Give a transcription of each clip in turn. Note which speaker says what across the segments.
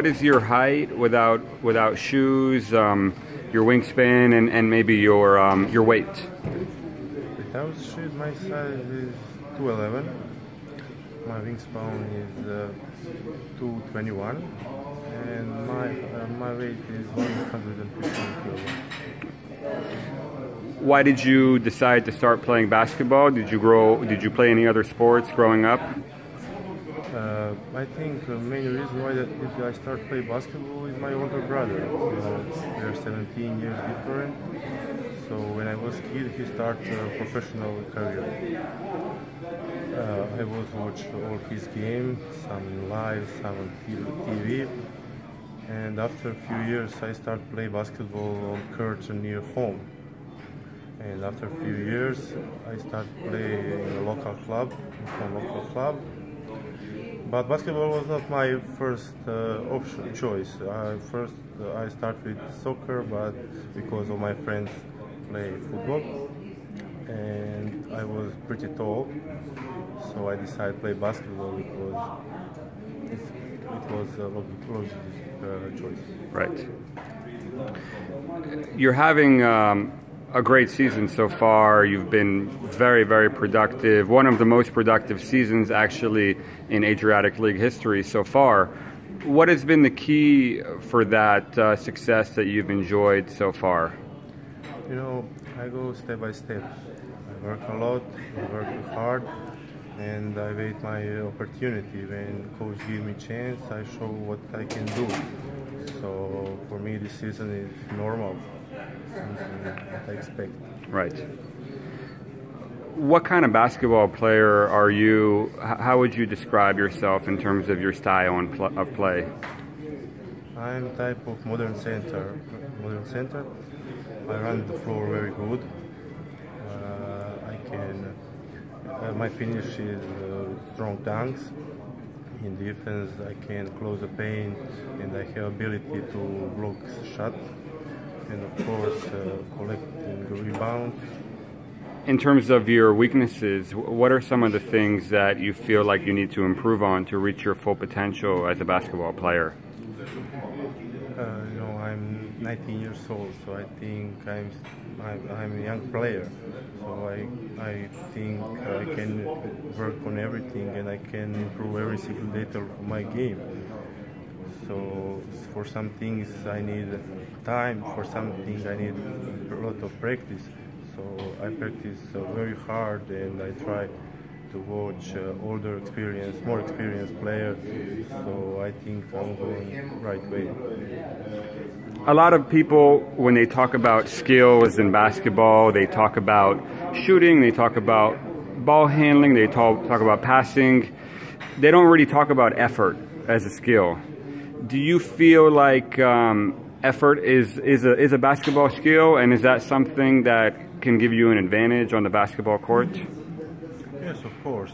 Speaker 1: what is your height without shoes, your wingspan, and maybe your weight?
Speaker 2: Without shoes, my size is 2'11". My wingspan is 221, and my weight is 115 kilograms.
Speaker 1: Why did you decide to start playing basketball? Did you play any other sports growing up?
Speaker 2: I think the main reason why I started playing basketball is my older brother. We are 17 years different. So when I was a kid, he started a professional career. I was watching all his games, some live, some on TV. And after a few years, I started playing basketball on court near home. And after a few years, I started playing in a local club, But basketball was not my first choice. First, I started with soccer, but because of my friends play football, and I was pretty tall, so I decided to play basketball because it was a logical choice.
Speaker 1: Right. You're having a great season so far. You've been very, very productive. One of the most productive seasons actually in Adriatic League history so far. What has been the key for that success that you've enjoyed so far?
Speaker 2: You know, I go step by step. I work a lot, I work hard, and I wait my opportunity. When coach gives me chance, I show what I can do. So for me, this season is normal. Something that I expect.
Speaker 1: Right. What kind of basketball player are you? How would you describe yourself in terms of your style of play?
Speaker 2: I'm type of modern center. I run the floor very good. My finish is strong dunks. In defense, I can close the paint, and I have ability to block shots. And of course, collecting rebounds.
Speaker 1: In terms of your weaknesses, what are some of the things that you feel like you need to improve on to reach your full potential as a basketball player?
Speaker 2: You know, I'm 19 years old, so I think I'm a young player. So I think I can work on everything, and I can improve every single detail of my game. So for some things I need time, for some things I need a lot of practice. So I practice very hard, and I try to watch more experienced players. So I think I'm going right way.
Speaker 1: A lot of people, when they talk about skills in basketball, they talk about shooting, they talk about ball handling, they talk about passing. They don't really talk about effort as a skill. Do you feel like effort is a basketball skill, and is that something that can give you an advantage on the basketball court?
Speaker 2: Yes, of course.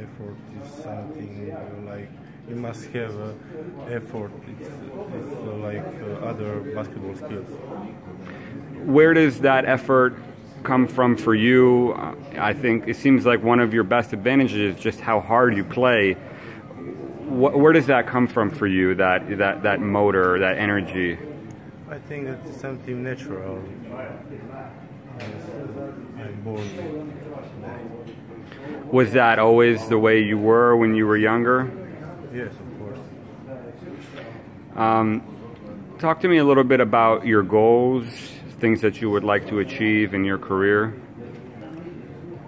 Speaker 2: Effort is something like you must have effort. It's like other basketball skills.
Speaker 1: Where does that effort come from for you? I think it seems like one of your best advantages is just how hard you play. Where does that come from for you, that motor, that energy?
Speaker 2: I think it's something natural. I'm born with that.
Speaker 1: Was that always the way you were when you were younger?
Speaker 2: Yes, of course.
Speaker 1: Talk to me a little bit about your goals, things that you would like to achieve in your career.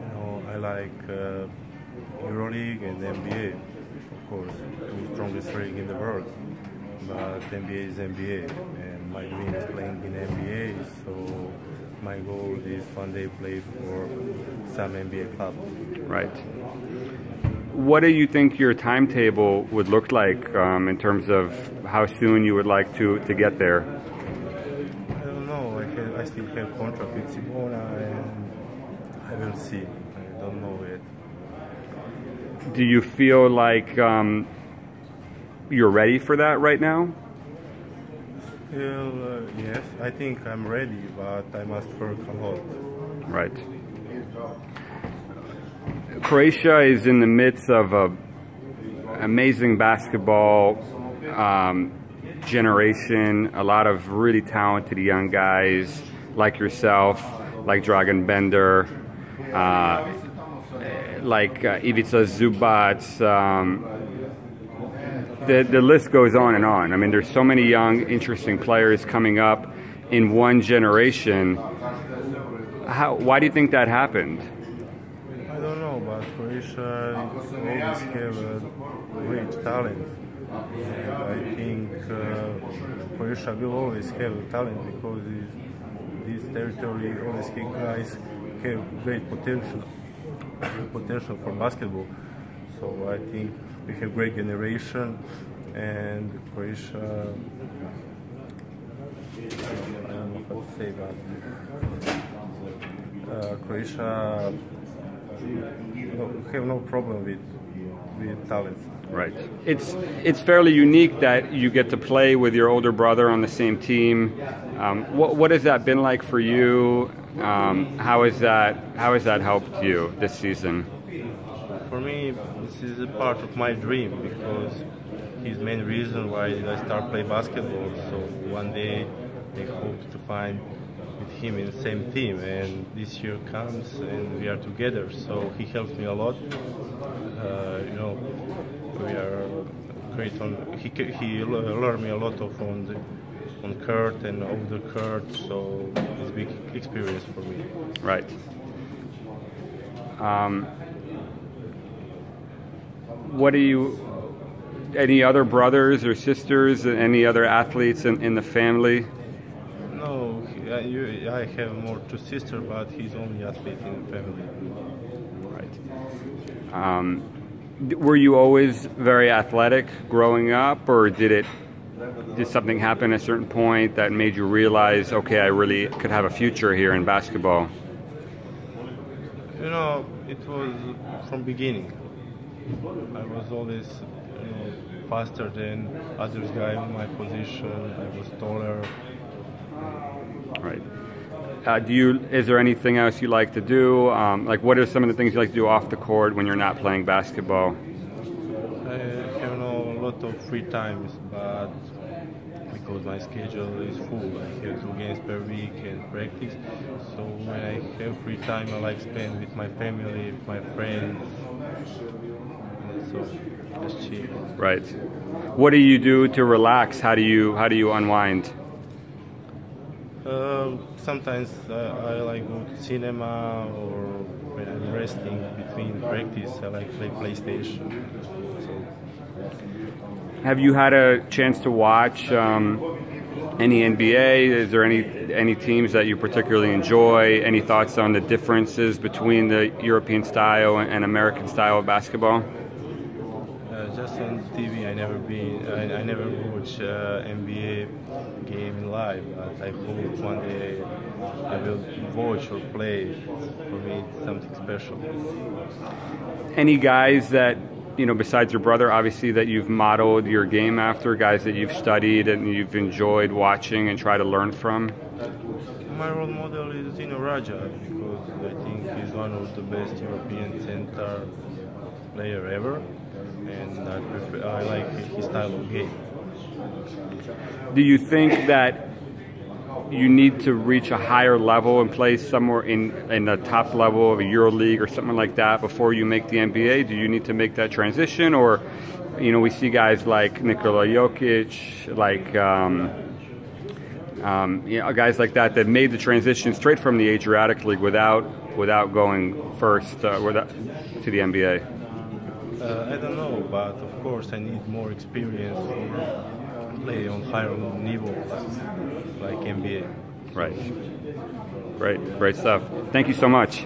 Speaker 2: You know, I like EuroLeague and NBA, of course, two strongest leagues in the world. But NBA is NBA, and my dream is playing in NBA. So my goal is one day play for some NBA club.
Speaker 1: Right. What do you think your timetable would look like in terms of how soon you would like to get there?
Speaker 2: I don't know. I still have contract with Simona, and I will see. I don't know yet.
Speaker 1: Do you feel like you're ready for that right now?
Speaker 2: Still, yes. I think I'm ready, but I must work a lot.
Speaker 1: Right. Croatia is in the midst of an amazing basketball generation, a lot of really talented young guys like yourself, like Dragan Bender, like Ivica Zubac. The list goes on and on. I mean, there's so many young, interesting players coming up in one generation. Why do you think that happened?
Speaker 2: I don't know, but Croatia always have great talent. And I think Croatia will always have talent because this territory always have guys have great potential for basketball. So I think we have great generation, and Croatia, I don't know how to say, but Croatia have no problem with talent.
Speaker 1: Right. It's fairly unique that you get to play with your older brother on the same team. What has that been like for you? How has that helped you this season?
Speaker 2: For me, this is a part of my dream because he's the main reason why I start play basketball. So one day I hope to find with him in the same team, and this year comes and we are together. So he helps me a lot. You know, we are great on. He learned me a lot of on court and off the court. So it's a big experience for me.
Speaker 1: Right. What do you? Any other brothers or sisters? Any other athletes in the family?
Speaker 2: No, I have more two sisters, but he's only athlete in the family.
Speaker 1: Right. Were you always very athletic growing up, or did something happen at a certain point that made you realize, okay, I really could have a future here in basketball?
Speaker 2: You know, it was from beginning. I was always, faster than other guys in my position. I was taller.
Speaker 1: Right. Is there anything else you like to do? Like, what are some of the things you like to do off the court when you're not playing basketball?
Speaker 2: I have a lot of free times, but because my schedule is full, I have 2 games per week and practice. So when I have free time, I like spend with my family, with my friends. So just chill.
Speaker 1: Right. What do you do to relax? How do you unwind?
Speaker 2: Sometimes I like go to cinema, or when I'm resting between practice, I like play PlayStation. So.
Speaker 1: Have you had a chance to watch any NBA? Is there any teams that you particularly enjoy? Any thoughts on the differences between the European style and American style of basketball?
Speaker 2: Just on TV, I never watch NBA game live, but I hope one day I will watch or play. For me, it's something special.
Speaker 1: Any guys that, besides your brother, obviously, that you've modeled your game after, guys that you've studied and you've enjoyed watching and try to learn from?
Speaker 2: My role model is Zino Raja, because I think he's one of the best European center player ever, and I like his style of game.
Speaker 1: Do you think that you need to reach a higher level and play somewhere in the top level of a EuroLeague or something like that before you make the NBA? Do you need to make that transition? Or, we see guys like Nikola Jokic, like guys like that made the transition straight from the Adriatic League without going first to the NBA.
Speaker 2: I don't know, but of course I need more experience to play on higher level like NBA.
Speaker 1: Right. Great stuff. Thank you so much.